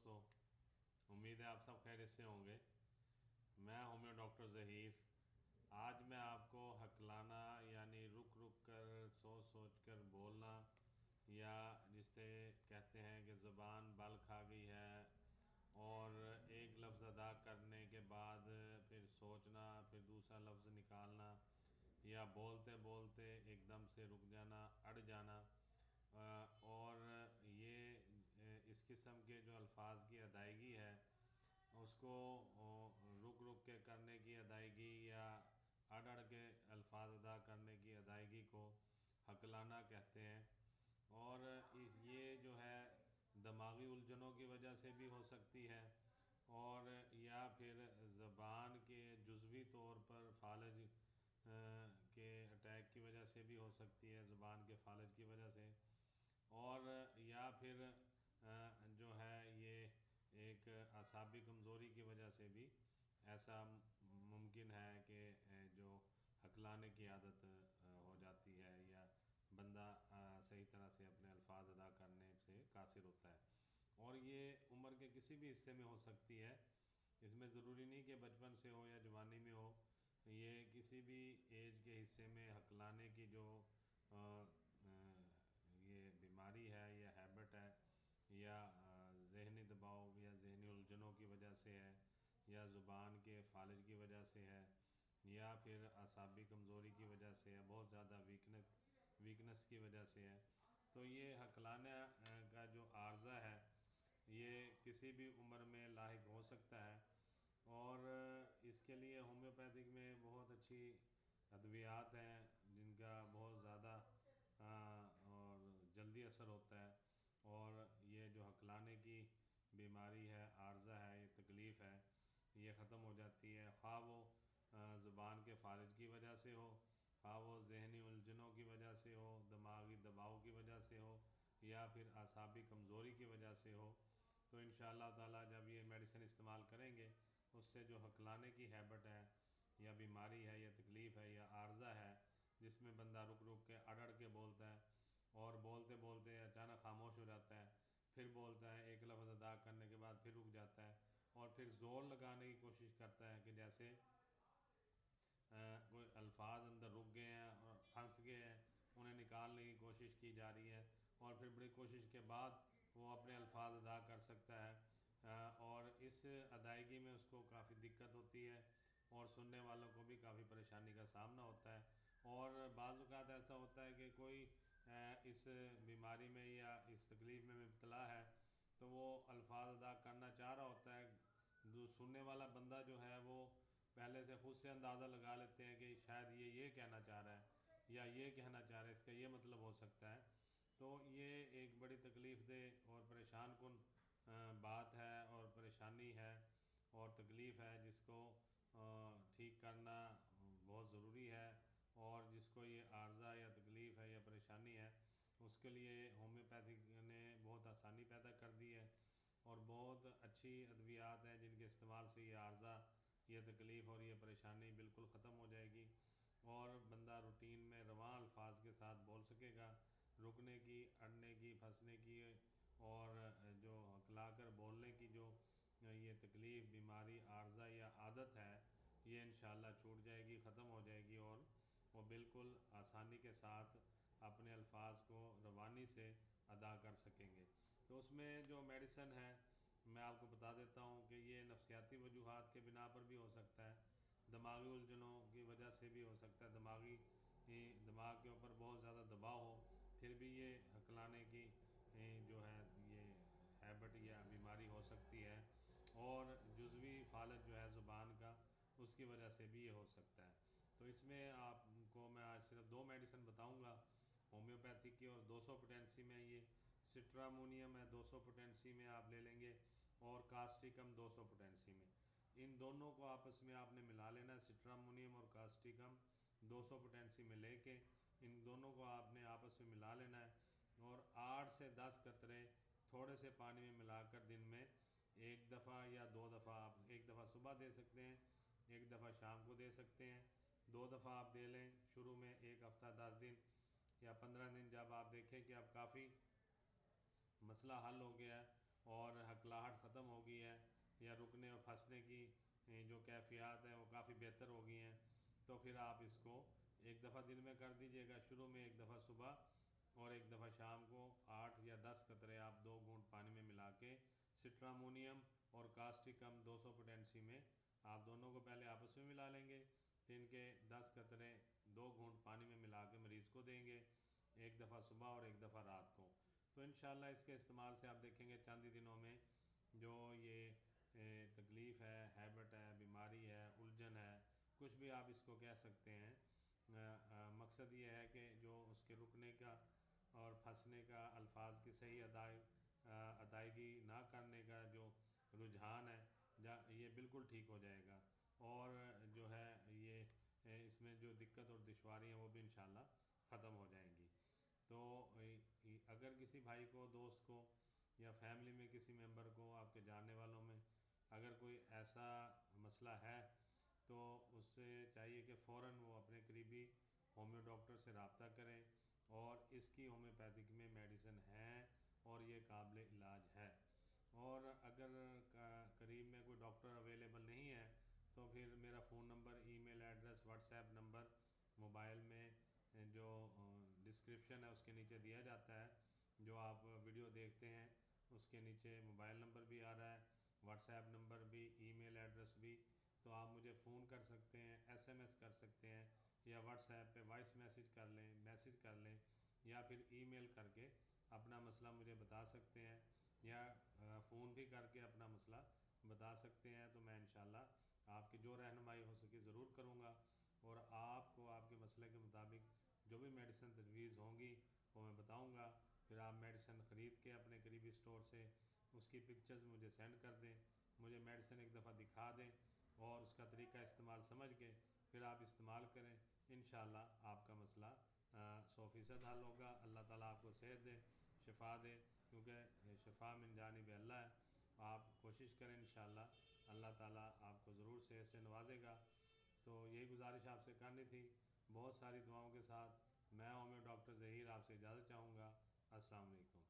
दोस्तों, उम्मीद है आप सब खैरियत से होंगे। मैं होम्यो डॉक्टर ज़हीर। आज मैं आपको हकलाना यानी रुक रुक कर सोच सोच कर बोलना, या जिसे कहते हैं कि ज़ुबान बल खा गई है और एक लफ्ज़ अदा करने के बाद फिर सोचना, फिर दूसरा लफ्ज़ निकालना, या बोलते बोलते एकदम से रुक जाना, अड़ जाना, और ये इस किस्म के जो अल्फाज की अदायगी है उसको रुक रुक के करने की अदायगी या अड़ अड़ के अल्फाज अदा करने की अदायगी को हकलाना कहते हैं। और ये जो है दिमागी उलझनों की वजह से भी हो सकती है, और या फिर ज़बान के जुज़वी तौर पर फालज के अटैक की वजह से भी हो सकती है, ज़बान के फालज की वजह से। और या फिर जो है ये एक असाबी कमज़ोरी की वजह से भी ऐसा मुमकिन है कि जो हकलाने की आदत हो जाती है, या बंदा सही तरह से अपने अल्फाज अदा करने से कासिर होता है। और ये उम्र के किसी भी हिस्से में हो सकती है, इसमें ज़रूरी नहीं कि बचपन से हो या जवानी में हो। ये किसी भी एज के हिस्से में हकलाने की जो ये बीमारी है या हैबिट है, या ज़हनी दबाव या ज़हनी उलझनों की वजह से है, या ज़ुबान के फालिज की वजह से है, या फिर असाबी कमज़ोरी की वजह से है, बहुत ज़्यादा वीकनेस की वजह से है, तो ये हकलाना का जो आर्ज़ा है ये किसी भी उम्र में लाहिक हो सकता है। और इसके लिए होम्योपैथिक में बहुत अच्छी अद्वियात हैं जिनका बहुत ज़्यादा और जल्दी असर होता है, और ये जो हकलाने की बीमारी है, आर्ज़ा है, ये तकलीफ़ है, ये ख़त्म हो जाती है। ख़्वाह वो ज़ुबान के फालिज की वजह से हो, ख़्वाह वो ज़हनी उलझनों की वजह से हो, दिमागी दबाव की वजह से हो, या फिर आसाबी कमज़ोरी की वजह से हो। तो इंशाअल्लाह ताला जब ये मेडिसिन इस्तेमाल करेंगे, उससे जो हकलाने की हैबिट है या बीमारी है या तकलीफ़ है या आर्ज़ा है, जिसमें बंदा रुक रुक के अड़ अड़ के बोलता है और बोलते बोलते अचानक खामोश हो जाता है, फिर बोलता है, एक लफ्ज़ अदा करने के बाद फिर रुक जाता है, और फिर ज़ोर लगाने की कोशिश करता है कि जैसे कोई अल्फाज अंदर रुक गए हैं और फंस गए हैं, उन्हें निकालने की कोशिश की जा रही है, और फिर बड़ी कोशिश के बाद वो अपने अल्फाज अदा कर सकता है। और इस अदायगी में उसको काफ़ी दिक्कत होती है, और सुनने वालों को भी काफ़ी परेशानी का सामना होता है। और बाज़ औक़ात ऐसा होता है कि कोई इस बीमारी में या इस तकलीफ़ में मुब्तला है, तो वो अल्फाज अदा करना चाह रहा होता है, जो सुनने वाला बंदा जो है वो पहले से खुद से अंदाज़ा लगा लेते हैं कि शायद ये कहना चाह रहा है या ये कहना चाह रहा है, इसका ये मतलब हो सकता है। तो ये एक बड़ी तकलीफ़ दह और परेशान कुन बात है और परेशानी है और तकलीफ़ है, जिसको ठीक करना बहुत ज़रूरी है। और जिसको ये आर्ज़ा या तकलीफ़ है या परेशानी है, उसके लिए होम्योपैथिक ने बहुत आसानी पैदा कर दी है, और बहुत अच्छी अद्वियात हैं जिनके इस्तेमाल से ये आर्ज़ा, ये तकलीफ़ और ये परेशानी बिल्कुल ख़त्म हो जाएगी, और बंदा रूटीन में रवां अल्फाज के साथ बोल सकेगा। रुकने की, अड़ने की, फंसने की और जो हकला कर बोलने की जो ये तकलीफ़, बीमारी, आर्ज़ा या आदत है, ये इंशाअल्लाह छूट जाएगी, ख़त्म हो जाएगी, और वो बिल्कुल आसानी के साथ अपने अल्फाज को रवानी से अदा कर सकेंगे। तो उसमें जो मेडिसन है मैं आपको बता देता हूँ कि ये नफ्सियाती वजूहात के बिना पर भी हो सकता है, दिमागी उलझनों की वजह से भी हो सकता है, दिमाग के ऊपर बहुत ज़्यादा दबाव हो फिर भी ये हकलाने की जो है ये हैबिट या बीमारी हो सकती है, और जुज़वी फालत जो है ज़ुबान का, उसकी वजह से भी ये हो सकता है। तो इसमें आपको मैं आज सिर्फ 2 मेडिसिन बताऊंगा होम्योपैथिक की, और 200 पोटेंसी में ये सिट्रामोनियम है, 200 पोटेंसी में आप ले लेंगे, और कास्टिकम 200 पोटेंसी में। इन दोनों को आपस में आपने मिला लेना है, सिट्रामोनियम और कास्टिकम 200 पोटेंसी में लेके इन दोनों को आपने आपस में मिला लेना है, और 8 से 10 कतरे थोड़े से पानी में मिलाकर दिन में एक दफ़ा या 2 दफ़ा, आप एक दफ़ा सुबह दे सकते हैं, एक दफ़ा शाम को दे सकते हैं, 2 दफ़ा आप दे लें शुरू में, एक हफ़्ता 10 दिन या 15 दिन, जब आप देखें कि अब काफ़ी मसला हल हो गया है और हकलाहट ख़त्म یا رکنے اور پھنسنے کی جو کیفیات ہیں وہ کافی بہتر ہو گئی ہیں، تو پھر آپ اس کو ایک دفعہ دن میں کر دیجئے گا، شروع میں ایک دفعہ صبح اور ایک دفعہ شام کو 8 یا 10 قطرے آپ 2 گھونٹ پانی میں ملا کے سٹرامونیم اور کاسٹکم 200 پوٹینسی میں آپ دونوں کو پہلے آپس میں ملا لیں گے، پھر ان کے 10 قطرے 2 گھونٹ پانی میں ملا کے مریض کو دیں گے، ایک دفعہ صبح اور ایک دفعہ رات کو۔ تو انشاءاللہ اس کے استعمال سے آپ دیکھیں گے چند ہی دنوں میں جو یہ تکلیف ہے، ہیبٹ ہے، بیماری ہے، الجھن ہے، کچھ بھی آپ اس کو کہہ سکتے ہیں، مقصد یہ ہے کہ جو اس کے رکنے کا اور پھنسنے کا، الفاظ کی صحیح ادائیگی نہ کرنے کا جو رجحان ہے یہ بالکل ٹھیک ہو جائے گا، اور جو ہے یہ اس میں جو دقت اور دشواری ہیں وہ بھی انشاءاللہ ختم ہو جائیں گی۔ تو اگر کسی بھائی کو، دوست کو یا فیملی میں کسی ممبر کو، آپ کے جاننے والوں میں اگر کوئی ایسا مسئلہ ہے تو اس سے چاہیے کہ فوراً وہ اپنے قریبی ہومیو ڈاکٹر سے رابطہ کریں، اور اس کی ہومیوپیتھک میں میڈیسن ہیں اور یہ قابل علاج ہے، اور اگر قریب میں کوئی ڈاکٹر اویلیبل نہیں ہے تو پھر میرا phone number, email address, WhatsApp number mobile میں جو ڈسکرپشن ہے اس کے نیچے دیا جاتا ہے، جو آپ ویڈیو دیکھتے ہیں اس کے نیچے موبائل نمبر بھی آ رہا ہے، واٹس ایپ نمبر بھی، ای میل ایڈریس بھی، تو آپ مجھے فون کر سکتے ہیں، ایس ایم ایس کر سکتے ہیں، یا واٹس ایپ پہ وائس میسیج کر لیں، یا پھر ای میل کر کے اپنا مسئلہ مجھے بتا سکتے ہیں، یا فون بھی کر کے اپنا مسئلہ بتا سکتے ہیں، تو میں انشاءاللہ آپ کی جو رہنمائی ہو سکے ضرور کروں گا، اور آپ کو آپ کے مسئلے کے مطابق جو بھی میڈیسن تجویز ہوں گی وہ میں بتاؤں گا، پھر آپ میڈیسن خرید کے اپنے قریبی اسٹور سے اس کی پکچرز مجھے سینڈ کر دیں، مجھے میڈیسن ایک دفعہ دکھا دیں، اور اس کا طریقہ استعمال سمجھ کے پھر آپ استعمال کریں، انشاءاللہ آپ کا مسئلہ 100% حل ہوگا۔ اللہ تعالیٰ آپ کو صحت دے، شفا دے، کیونکہ شفا من جانب اللہ ہے۔ آپ کوشش کریں انشاءاللہ اللہ تعالیٰ آپ کو ضرور صحت سے نوازے گا۔ تو یہی گزارش آپ سے کرنی تھی، بہت ساری دعاؤں کے ساتھ میں ہومیو ڈاکٹر ظہیر آپ سے اجازت چاہوں گا۔ السلام علیکم۔